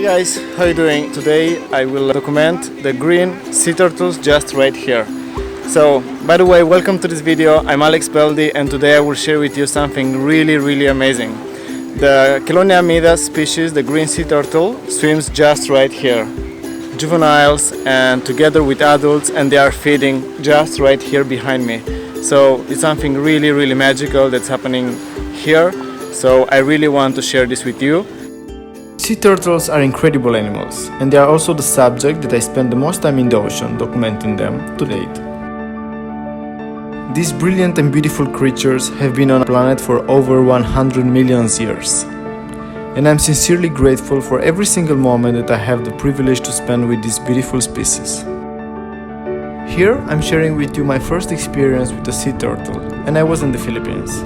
Hey guys, how you doing? Today I will document the green sea turtles just right here. So, by the way, welcome to this video. I'm Alex Beldi and today I will share with you something really amazing. The Chelonia mydas species, the green sea turtle, swims just right here. Juveniles and together with adults, and they are feeding just right here behind me. So it's something really magical that's happening here. So I really want to share this with you. Sea turtles are incredible animals, and they are also the subject that I spend the most time in the ocean documenting them to date. These brilliant and beautiful creatures have been on the planet for over 100 million years. And I'm sincerely grateful for every single moment that I have the privilege to spend with this beautiful species. Here I'm sharing with you my first experience with a sea turtle, and I was in the Philippines.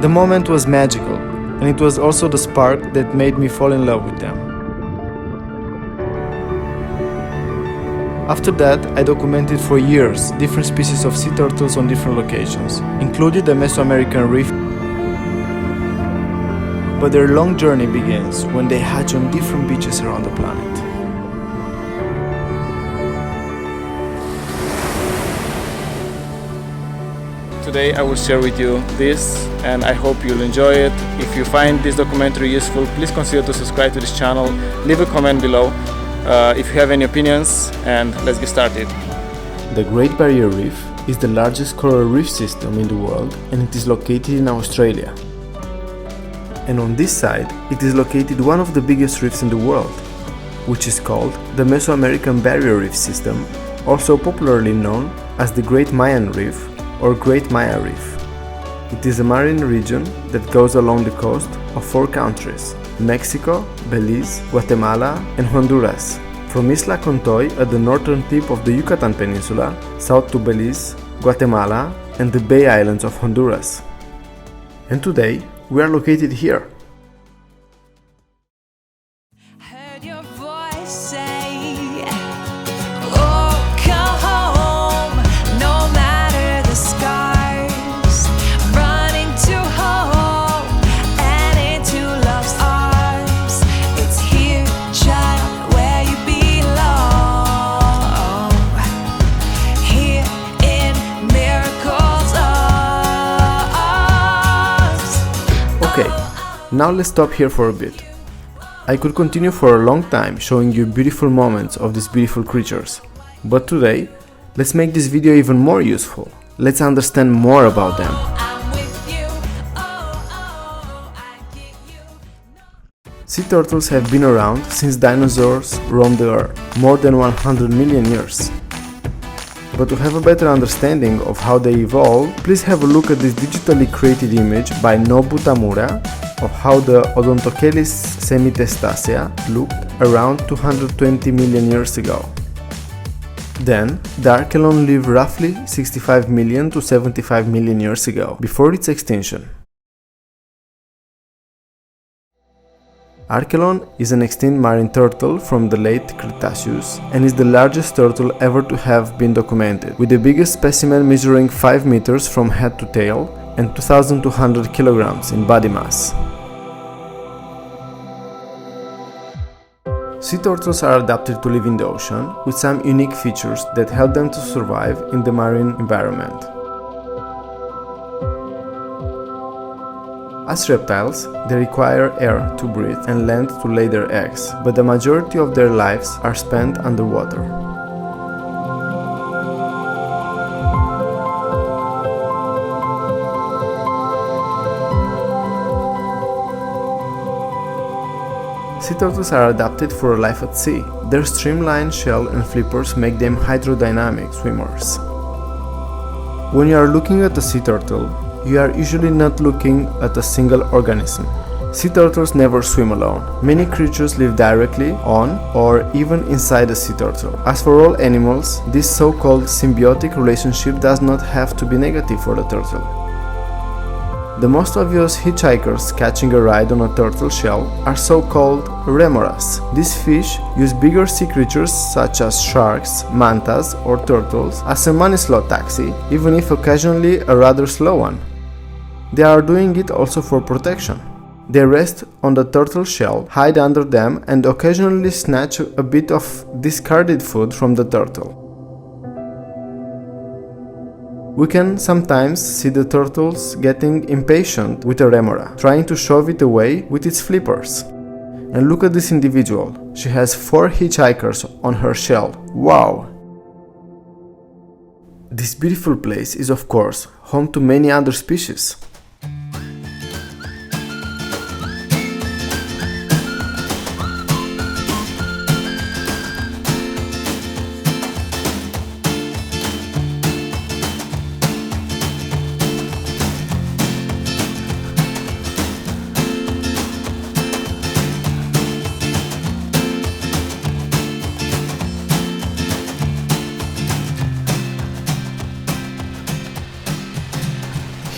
The moment was magical, and it was also the spark that made me fall in love with them. After that, I documented for years different species of sea turtles on different locations, including the Mesoamerican reef. But their long journey begins when they hatch on different beaches around the planet. Today I will share with you this, and I hope you'll enjoy it. If you find this documentary useful, please consider to subscribe to this channel, leave a comment below if you have any opinions, and let's get started. The Great Barrier Reef is the largest coral reef system in the world, and it is located in Australia. And on this side, it is located one of the biggest reefs in the world, which is called the Mesoamerican Barrier Reef System, also popularly known as the Great Mayan Reef or Great Maya Reef. It is a marine region that goes along the coast of 4 countries: Mexico, Belize, Guatemala, and Honduras, from Isla Contoy at the northern tip of the Yucatan Peninsula, south to Belize, Guatemala, and the Bay Islands of Honduras. And today, we are located here. Heard your voice say, oh, come home, no matter the scars, running to home and into love's arms. It's here, child, where you belong, here in miracles arms. Okay, now let's stop here for a bit. I could continue for a long time showing you beautiful moments of these beautiful creatures, but today, let's make this video even more useful. Let's understand more about them. I'm with you, I get you. Sea turtles have been around since dinosaurs roamed the earth, more than 100 million years. But to have a better understanding of how they evolved, please have a look at this digitally created image by Nobu Tamura of how the Odontochelys semitestacea looked around 220 million years ago. Then, the Archelon lived roughly 65 million to 75 million years ago, before its extinction. Archelon is an extinct marine turtle from the late Cretaceous and is the largest turtle ever to have been documented, with the biggest specimen measuring 5 meters from head to tail and 2,200 kilograms in body mass. Sea turtles are adapted to live in the ocean, with some unique features that help them to survive in the marine environment. As reptiles, they require air to breathe and land to lay their eggs, but the majority of their lives are spent underwater. Sea turtles are adapted for a life at sea. Their streamlined shell and flippers make them hydrodynamic swimmers. When you are looking at a sea turtle, you are usually not looking at a single organism. Sea turtles never swim alone. Many creatures live directly on or even inside a sea turtle. As for all animals, this so-called symbiotic relationship does not have to be negative for the turtle. The most obvious hitchhikers catching a ride on a turtle shell are so-called remoras. These fish use bigger sea creatures such as sharks, mantas or turtles as a money slot taxi, even if occasionally a rather slow one. They are doing it also for protection. They rest on the turtle shell, hide under them, and occasionally snatch a bit of discarded food from the turtle. We can sometimes see the turtles getting impatient with a remora, trying to shove it away with its flippers. And look at this individual. She has 4 hitchhikers on her shell. Wow! This beautiful place is, of course, home to many other species.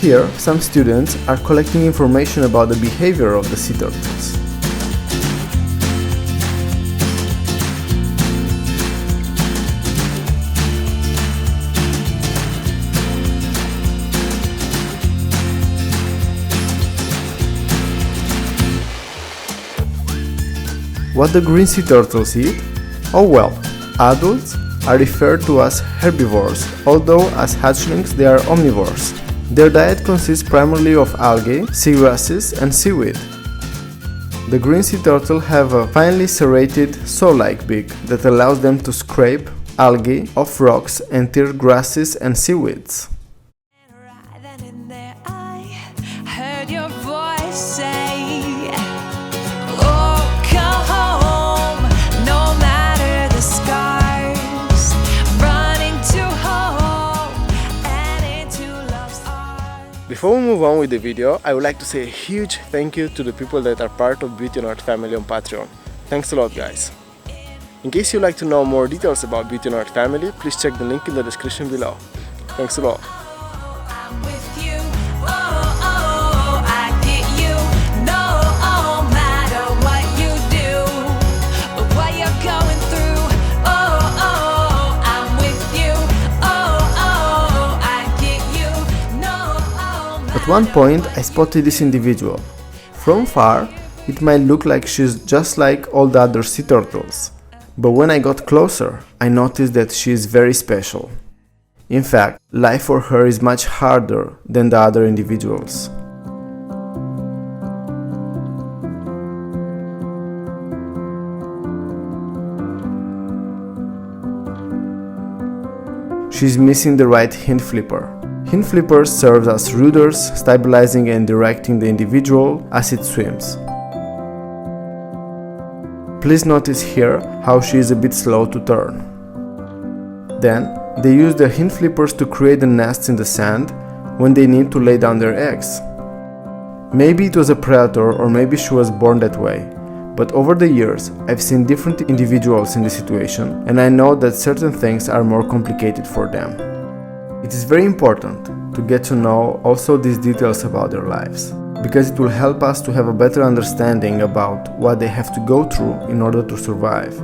Here, some students are collecting information about the behavior of the sea turtles. What do green sea turtles eat? Oh well, adults are referred to as herbivores, although as hatchlings they are omnivores. Their diet consists primarily of algae, seagrasses, and seaweed. The green sea turtle have a finely serrated saw-like beak that allows them to scrape algae off rocks and tear grasses and seaweeds. Right then and there I heard your voice say, oh, come home, no matter the scars, running to home and into love's arms. Before we move on with the video, I would like to say a huge thank you to the people that are part of Beauty on Earth family on Patreon. Thanks a lot, guys. In case you'd like to know more details about Beauty on Earth family, please check the link in the description below. Thanks a lot. I'm with you, oh, I get you, no matter what you do, or what you're going through, oh, I'm with you, oh, I get you, no At one point, I spotted this individual. From far, it might look like she's just like all the other sea turtles. But when I got closer, I noticed that she is very special. In fact, life for her is much harder than the other individuals. She's missing the right hind flipper. Hind flippers serve as ruders, stabilizing and directing the individual as it swims. Please notice here how she is a bit slow to turn. Then, they use their hind flippers to create the nests in the sand when they need to lay down their eggs. Maybe it was a predator or maybe she was born that way, but over the years I've seen different individuals in this situation and I know that certain things are more complicated for them. It is very important to get to know also these details about their lives, because it will help us to have a better understanding about what they have to go through in order to survive.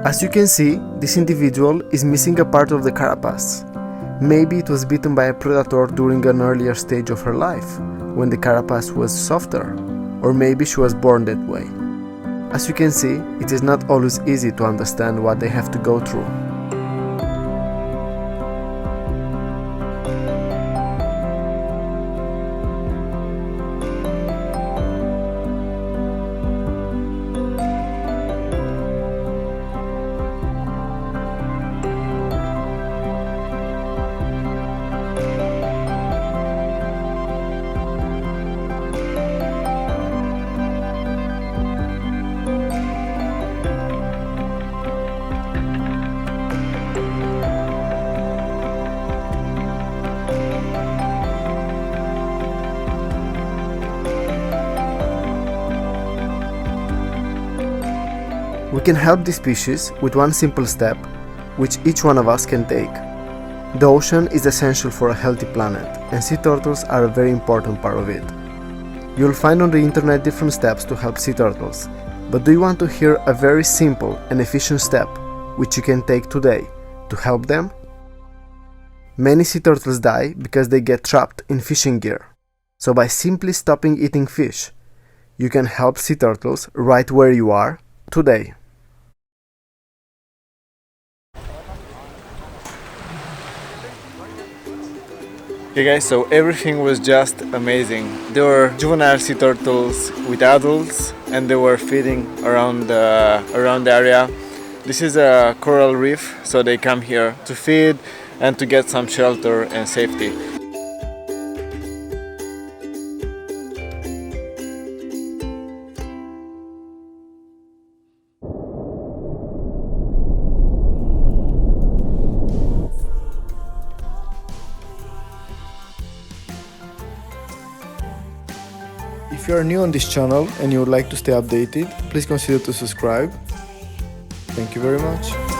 As you can see, this individual is missing a part of the carapace. Maybe it was bitten by a predator during an earlier stage of her life, when the carapace was softer, or maybe she was born that way. As you can see, it is not always easy to understand what they have to go through. We can help the species with one simple step, which each one of us can take. The ocean is essential for a healthy planet, and sea turtles are a very important part of it. You'll find on the internet different steps to help sea turtles, but do you want to hear a very simple and efficient step? which you can take today to help them? Many sea turtles die because they get trapped in fishing gear. So by simply stopping eating fish, you can help sea turtles right where you are today. Okay guys, so everything was just amazing. There were juvenile sea turtles with adults and they were feeding around the area. This is a coral reef, so they come here to feed and to get some shelter and safety. If you are new on this channel and you would like to stay updated, please consider to subscribe. Thank you very much.